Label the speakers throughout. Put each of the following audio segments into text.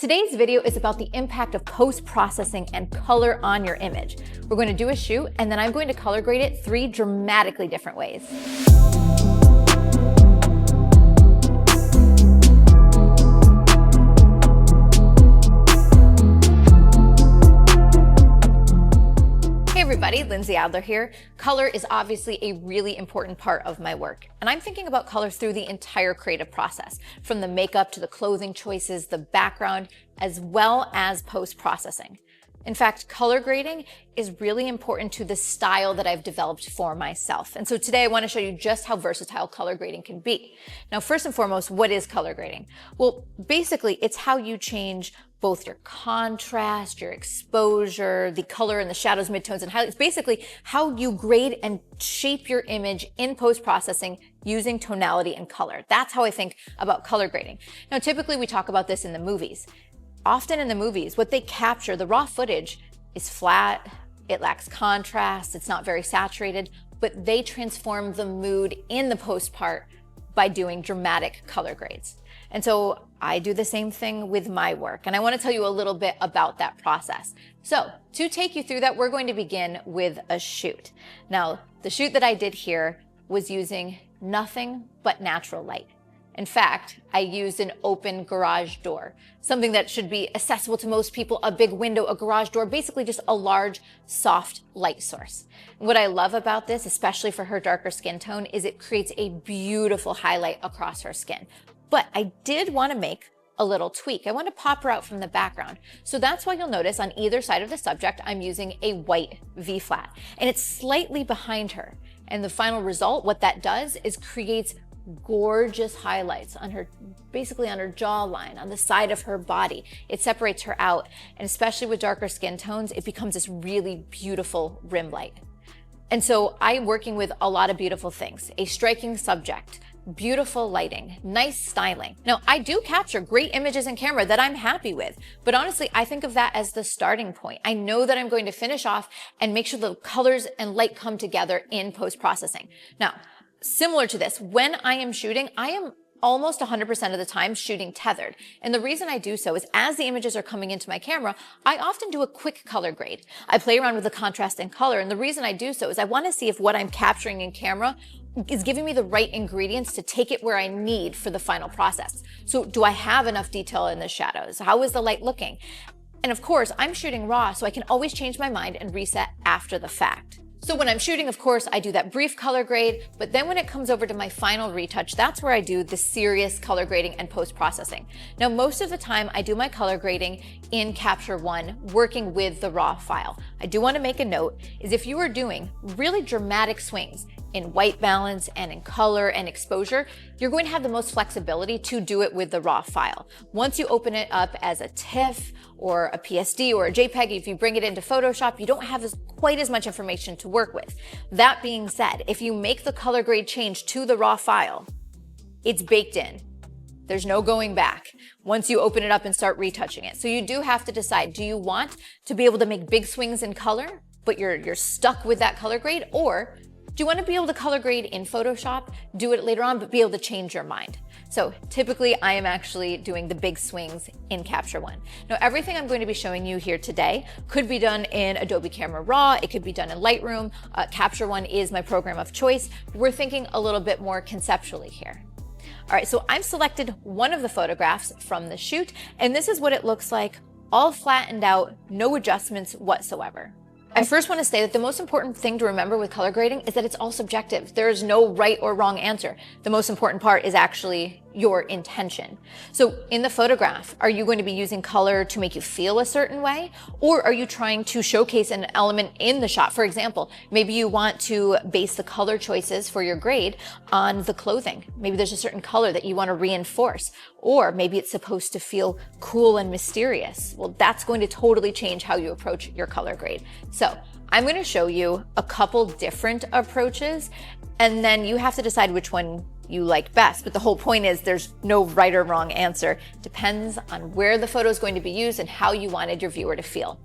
Speaker 1: Today's video is about the impact of post-processing and color on your image. We're going to do a shoot, and then I'm going to color grade it 3 dramatically different ways. Hey everybody, Lindsay Adler here. Color is obviously a really important part of my work, and I'm thinking about color through the entire creative process, from the makeup to the clothing choices, the background, as well as post-processing. In fact, color grading is really important to the style that I've developed for myself. And so today I want to show you just how versatile color grading can be. Now, first and foremost, what is color grading? Well, basically, it's how you change both your contrast, your exposure, the color and the shadows, midtones, and highlights. Basically, how you grade and shape your image in post-processing using tonality and color. That's how I think about color grading. Now, typically we talk about this in the movies. Often in the movies, what they capture, the raw footage, is flat, it lacks contrast, it's not very saturated, but they transform the mood in the post part by doing dramatic color grades. And so I do the same thing with my work, and I want to tell you a little bit about that process. So to take you through that, we're going to begin with a shoot. Now, the shoot that I did here was using nothing but natural light. In fact, I used an open garage door, something that should be accessible to most people, a big window, a garage door, basically just a large, soft light source. What I love about this, especially for her darker skin tone, is it creates a beautiful highlight across her skin. But I did want to make a little tweak. I want to pop her out from the background. So that's why you'll notice on either side of the subject, I'm using a white V-flat, and it's slightly behind her. And the final result, what that does is creates gorgeous highlights on her, basically on her jawline, on the side of her body. It separates her out, and especially with darker skin tones, it becomes this really beautiful rim light. And so I'm working with a lot of beautiful things: a striking subject, beautiful lighting, nice styling. Now, I do capture great images in camera that I'm happy with, but honestly, I think of that as the starting point. I know that I'm going to finish off and make sure the colors and light come together in post-processing. Now, similar to this, when I am shooting, I am almost 100% of the time shooting tethered. And the reason I do so is as the images are coming into my camera, I often do a quick color grade. I play around with the contrast and color. And the reason I do so is I want to see if what I'm capturing in camera is giving me the right ingredients to take it where I need for the final process. So do I have enough detail in the shadows? How is the light looking? And of course, I'm shooting raw, so I can always change my mind and reset after the fact. So when I'm shooting, of course, I do that brief color grade, but then when it comes over to my final retouch, that's where I do the serious color grading and post-processing. Now, most of the time I do my color grading in Capture One, working with the raw file. I do want to make a note is if you are doing really dramatic swings in white balance and in color and exposure, you're going to have the most flexibility to do it with the raw file. Once you open it up as a TIFF or a PSD or a JPEG, if you bring it into Photoshop, you don't have quite as much information to work with. That being said, if you make the color grade change to the raw file, it's baked in. There's no going back once you open it up and start retouching it. So you do have to decide, do you want to be able to make big swings in color, but you're stuck with that color grade, or do you want to be able to color grade in Photoshop, do it later on, but be able to change your mind? So typically I am actually doing the big swings in Capture One. Now, everything I'm going to be showing you here today could be done in Adobe Camera Raw, it could be done in Lightroom. Capture One is my program of choice. We're thinking a little bit more conceptually here. All right, so I've selected one of the photographs from the shoot, and this is what it looks like, all flattened out, no adjustments whatsoever. I first want to say that the most important thing to remember with color grading is that it's all subjective. There is no right or wrong answer. The most important part is actually your intention. So in the photograph, are you going to be using color to make you feel a certain way? Or are you trying to showcase an element in the shot? For example, maybe you want to base the color choices for your grade on the clothing. Maybe there's a certain color that you want to reinforce, or maybe it's supposed to feel cool and mysterious. Well, that's going to totally change how you approach your color grade. So I'm going to show you a couple different approaches, and then you have to decide which one you like best. But the whole point is there's no right or wrong answer. Depends on where the photo is going to be used and how you wanted your viewer to feel.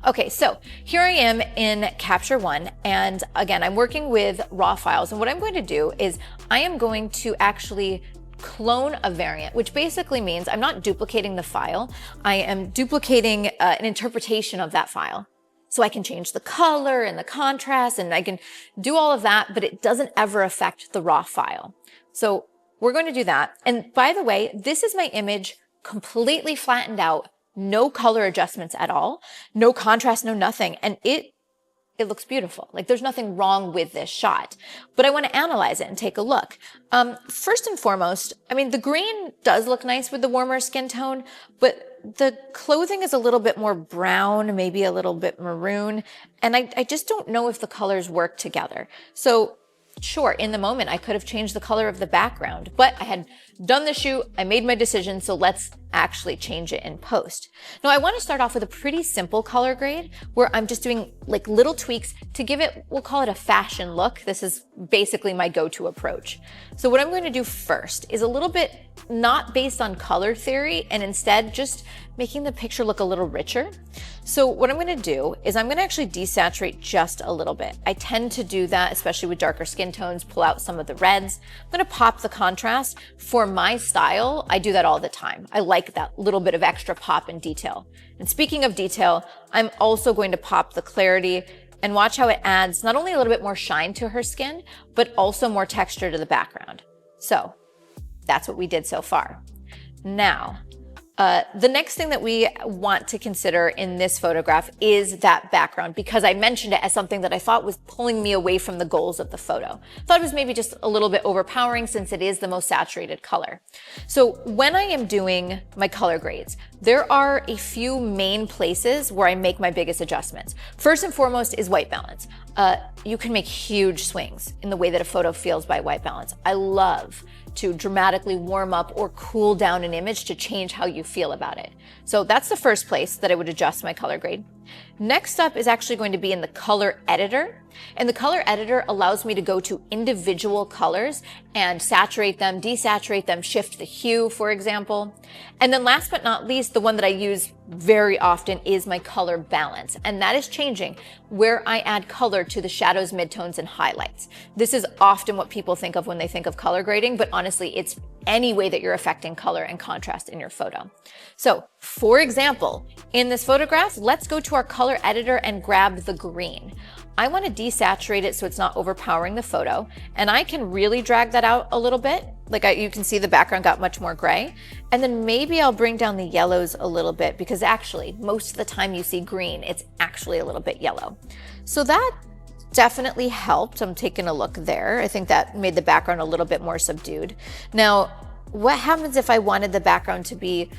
Speaker 1: Okay, so here I am in Capture One, and again, I'm working with raw files, and what I'm going to do is I am going to actually clone a variant, which basically means I'm not duplicating the file. I am duplicating an interpretation of that file. So I can change the color and the contrast and I can do all of that, but it doesn't ever affect the raw file. So we're going to do that. And by the way, this is my image completely flattened out, no color adjustments at all, no contrast, no nothing. And it looks beautiful. Like there's nothing wrong with this shot, but I want to analyze it and take a look. First and foremost, I mean, the green does look nice with the warmer skin tone, but the clothing is a little bit more brown, maybe a little bit maroon. And I just don't know if the colors work together. So sure, in the moment, I could have changed the color of the background, but I had done the shoot, I made my decision, so let's actually change it in post. Now, I want to start off with a pretty simple color grade where I'm just doing like little tweaks to give it, we'll call it a fashion look. This is basically my go-to approach. So what I'm going to do first is a little bit not based on color theory and instead just making the picture look a little richer. So what I'm going to do is I'm going to actually desaturate just a little bit. I tend to do that, especially with darker skin tones, pull out some of the reds. I'm going to pop the contrast. For my style, I do that all the time. I like that little bit of extra pop and detail. And speaking of detail, I'm also going to pop the clarity and watch how it adds not only a little bit more shine to her skin, but also more texture to the background. So that's what we did so far. Now, the next thing that we want to consider in this photograph is that background, because I mentioned it as something that I thought was pulling me away from the goals of the photo. Thought it was maybe just a little bit overpowering since it is the most saturated color. So when I am doing my color grades, there are a few main places where I make my biggest adjustments. First and foremost is white balance. You can make huge swings in the way that a photo feels by white balance. I love to dramatically warm up or cool down an image to change how you feel about it. So that's the first place that I would adjust my color grade. Next up is actually going to be in the color editor. And the color editor allows me to go to individual colors and saturate them, desaturate them, shift the hue, for example. And then last but not least, the one that I use very often is my color balance. And that is changing where I add color to the shadows, midtones, and highlights. This is often what people think of when they think of color grading, but honestly, it's any way that you're affecting color and contrast in your photo. So, for example, in this photograph, let's go to our color editor and grab the green. I want to desaturate it so it's not overpowering the photo, and I can really drag that out a little bit. Like you can see the background got much more gray. And then maybe I'll bring down the yellows a little bit because actually most of the time you see green, it's actually a little bit yellow. So that definitely helped. I'm taking a look there. I think that made the background a little bit more subdued. Now, what happens if I wanted the background to be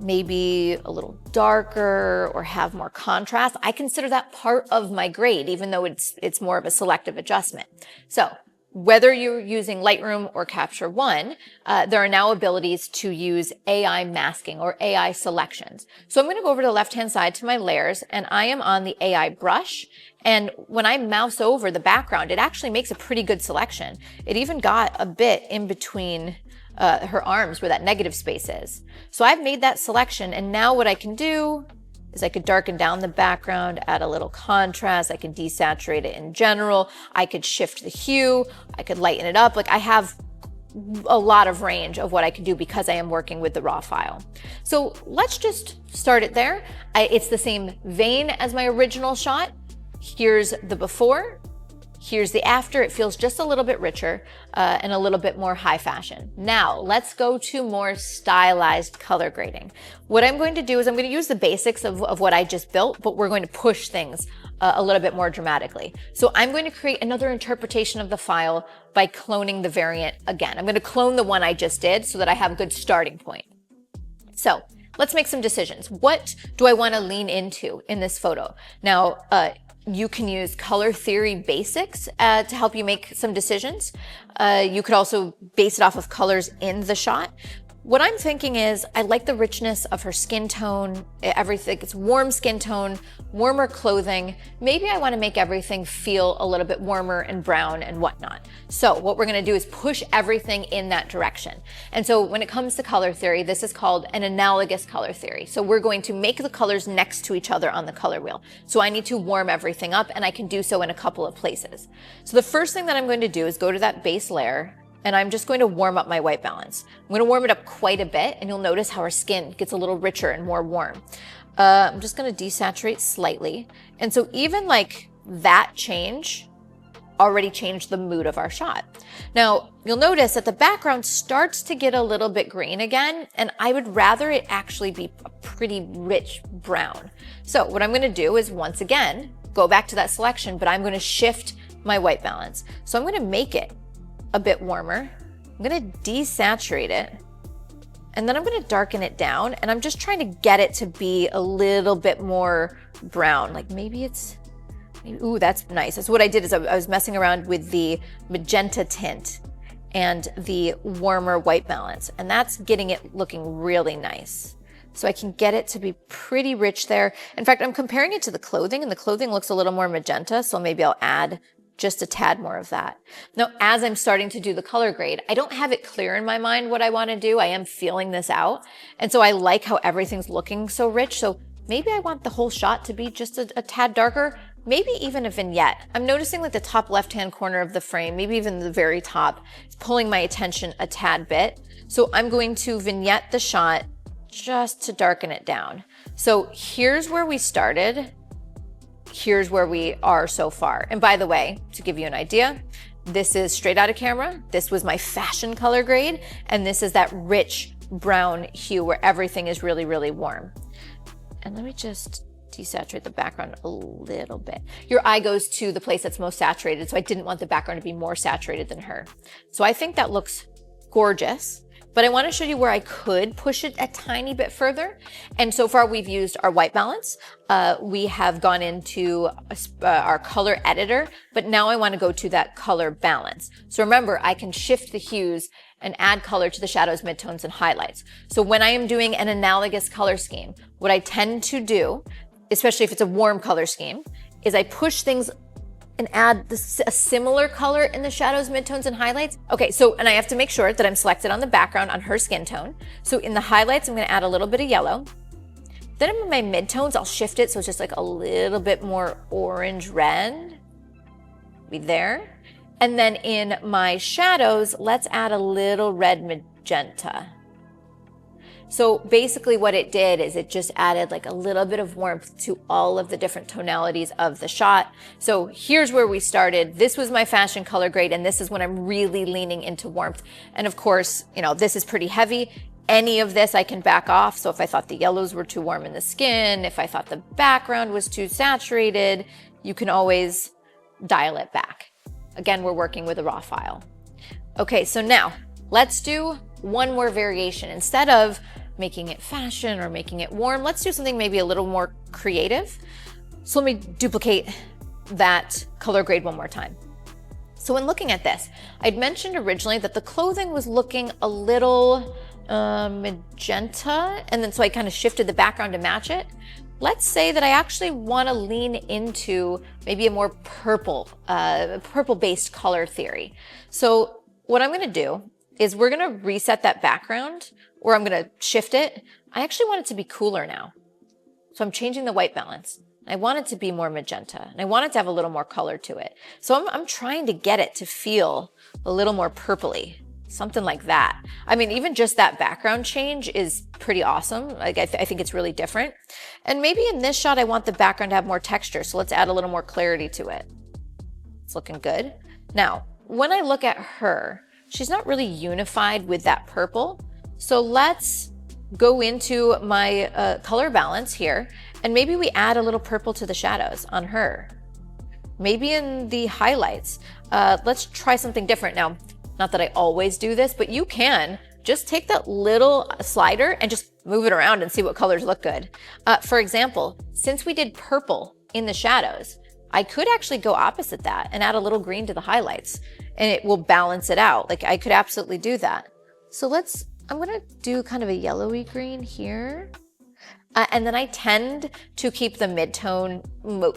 Speaker 1: maybe a little darker or have more contrast? I consider that part of my grade, even though it's more of a selective adjustment. So whether you're using Lightroom or Capture One, there are now abilities to use AI masking or AI selections. So I'm going to go over to the left-hand side to my layers, and I am on the AI brush. And when I mouse over the background, it actually makes a pretty good selection. It even got a bit in between her arms where that negative space is. So I've made that selection, and now what I can do is I could darken down the background, add a little contrast, I can desaturate it in general, I could shift the hue, I could lighten it up. Like I have a lot of range of what I can do because I am working with the raw file. So let's just start it there. It's the same vein as my original shot. Here's the before. Here's the after. It feels just a little bit richer and a little bit more high fashion. Now, let's go to more stylized color grading. What I'm going to do is I'm going to use the basics of what I just built, but we're going to push things a little bit more dramatically. So I'm going to create another interpretation of the file by cloning the variant again. I'm going to clone the one I just did so that I have a good starting point. So let's make some decisions. What do I want to lean into in this photo? Now, you can use color theory basics to help you make some decisions. You could also base it off of colors in the shot. What I'm thinking is I like the richness of her skin tone, everything. It's warm skin tone, warmer clothing. Maybe I want to make everything feel a little bit warmer and brown and whatnot. So what we're going to do is push everything in that direction. And so when it comes to color theory, this is called an analogous color theory. So we're going to make the colors next to each other on the color wheel. So I need to warm everything up, and I can do so in a couple of places. So the first thing that I'm going to do is go to that base layer, and I'm just going to warm up my white balance. I'm going to warm it up quite a bit, and you'll notice how our skin gets a little richer and more warm. I'm just going to desaturate slightly. And so even like that change already changed the mood of our shot. Now, you'll notice that the background starts to get a little bit green again, and I would rather it actually be a pretty rich brown. So what I'm going to do is, once again, go back to that selection, but I'm going to shift my white balance. So I'm going to make it a bit warmer. I'm going to desaturate it, and then I'm going to darken it down, and I'm just trying to get it to be a little bit more brown. Like maybe it's, ooh, that's nice. That's what I did, is I was messing around with the magenta tint and the warmer white balance, and that's getting it looking really nice. So I can get it to be pretty rich there. In fact, I'm comparing it to the clothing, and the clothing looks a little more magenta, so maybe I'll add just a tad more of that. Now, as I'm starting to do the color grade, I don't have it clear in my mind what I want to do. I am feeling this out. And so I like how everything's looking so rich. So maybe I want the whole shot to be just a tad darker, maybe even a vignette. I'm noticing that the top left-hand corner of the frame, maybe even the very top, is pulling my attention a tad bit. So I'm going to vignette the shot just to darken it down. So here's where we started. Here's where we are so far. And by the way, to give you an idea, this is straight out of camera. This was my fashion color grade. And this is that rich brown hue where everything is really, really warm. And let me just desaturate the background a little bit. Your eye goes to the place that's most saturated, so I didn't want the background to be more saturated than her. So I think that looks gorgeous. But I want to show you where I could push it a tiny bit further. And so far we've used our white balance. We have gone into our color editor, but now I want to go to that color balance. So remember, I can shift the hues and add color to the shadows, midtones, and highlights. So when I am doing an analogous color scheme, what I tend to do, especially if it's a warm color scheme, is I push things and add a similar color in the shadows, midtones, and highlights. Okay, so, and I have to make sure that I'm selected on the background on her skin tone. So in the highlights, I'm gonna add a little bit of yellow. Then in my midtones, I'll shift it so it's just like a little bit more orange red. Be there. And then in my shadows, let's add a little red magenta. So basically what it did is it just added like a little bit of warmth to all of the different tonalities of the shot. So here's where we started. This was my fashion color grade, and this is when I'm really leaning into warmth. And of course, you know, this is pretty heavy. Any of this I can back off. So if I thought the yellows were too warm in the skin, if I thought the background was too saturated, you can always dial it back. Again, we're working with a raw file. Okay, so now let's do one more variation. Instead of making it fashion or making it warm, let's do something maybe a little more creative. So let me duplicate that color grade one more time. So when looking at this, I'd mentioned originally that the clothing was looking a little magenta, and then so I kind of shifted the background to match it. Let's say that I actually want to lean into maybe a more purple-based color theory. So what I'm going to do is we're going to reset that background, or I'm going to shift it. I actually want it to be cooler now. So I'm changing the white balance. I want it to be more magenta, and I want it to have a little more color to it. So I'm trying to get it to feel a little more purpley, something like that. I mean, even just that background change is pretty awesome. Like I think it's really different. And maybe in this shot, I want the background to have more texture. So let's add a little more clarity to it. It's looking good. Now, when I look at her, she's not really unified with that purple. So let's go into my color balance here, and maybe we add a little purple to the shadows on her. Maybe in the highlights. Let's try something different. Now, not that I always do this, but you can just take that little slider and just move it around and see what colors look good. For example, since we did purple in the shadows, I could actually go opposite that and add a little green to the highlights, and it will balance it out. Like I could absolutely do that. So I'm gonna do kind of a yellowy green here. And then I tend to keep the midtone,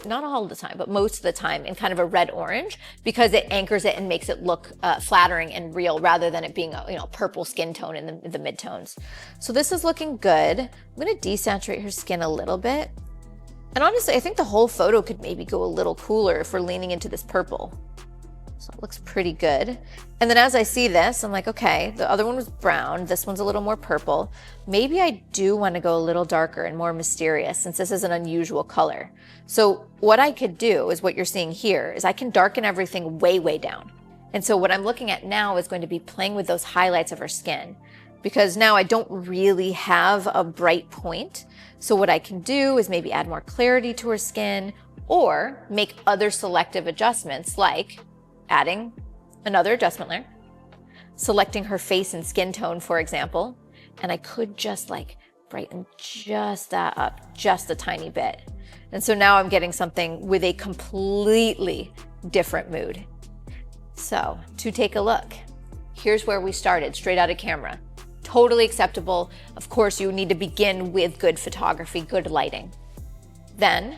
Speaker 1: not all the time, but most of the time in kind of a red-orange, because it anchors it and makes it look flattering and real rather than it being a purple skin tone in the midtones. So this is looking good. I'm gonna desaturate her skin a little bit. And honestly, I think the whole photo could maybe go a little cooler if we're leaning into this purple. So it looks pretty good. And then as I see this, I'm like, okay, the other one was brown. This one's a little more purple. Maybe I do want to go a little darker and more mysterious since this is an unusual color. So what I could do is what you're seeing here is I can darken everything way, way down. And so what I'm looking at now is going to be playing with those highlights of her skin, because now I don't really have a bright point. So what I can do is maybe add more clarity to her skin or make other selective adjustments, like adding another adjustment layer, selecting her face and skin tone, for example, and I could just like brighten just that up just a tiny bit. And so now I'm getting something with a completely different mood. So to take a look, here's where we started, straight out of camera. Totally acceptable. Of course, you need to begin with good photography, good lighting. Then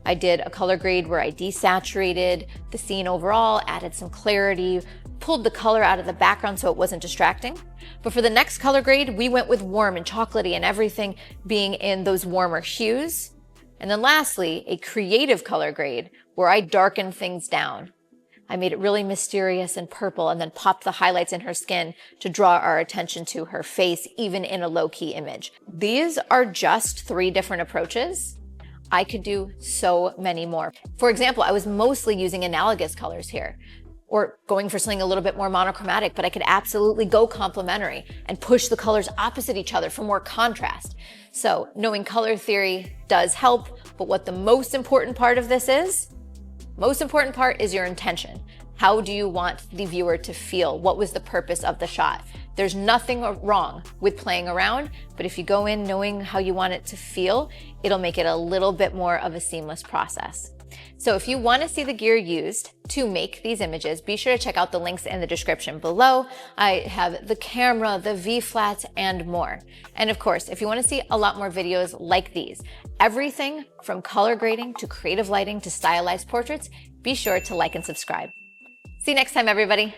Speaker 1: I did a color grade where I desaturated the scene overall, added some clarity, pulled the color out of the background so it wasn't distracting. But for the next color grade, we went with warm and chocolatey and everything being in those warmer hues. And then lastly, a creative color grade where I darkened things down. I made it really mysterious and purple and then popped the highlights in her skin to draw our attention to her face, even in a low-key image. These are just 3 different approaches. I could do so many more. For example, I was mostly using analogous colors here, or going for something a little bit more monochromatic, but I could absolutely go complementary and push the colors opposite each other for more contrast. So knowing color theory does help, but what the most important part of this is, your intention. How do you want the viewer to feel? What was the purpose of the shot? There's nothing wrong with playing around, but if you go in knowing how you want it to feel, it'll make it a little bit more of a seamless process. So if you want to see the gear used to make these images, be sure to check out the links in the description below. I have the camera, the V-flats, and more. And of course, if you want to see a lot more videos like these, everything from color grading to creative lighting to stylized portraits, be sure to like and subscribe. See you next time, everybody.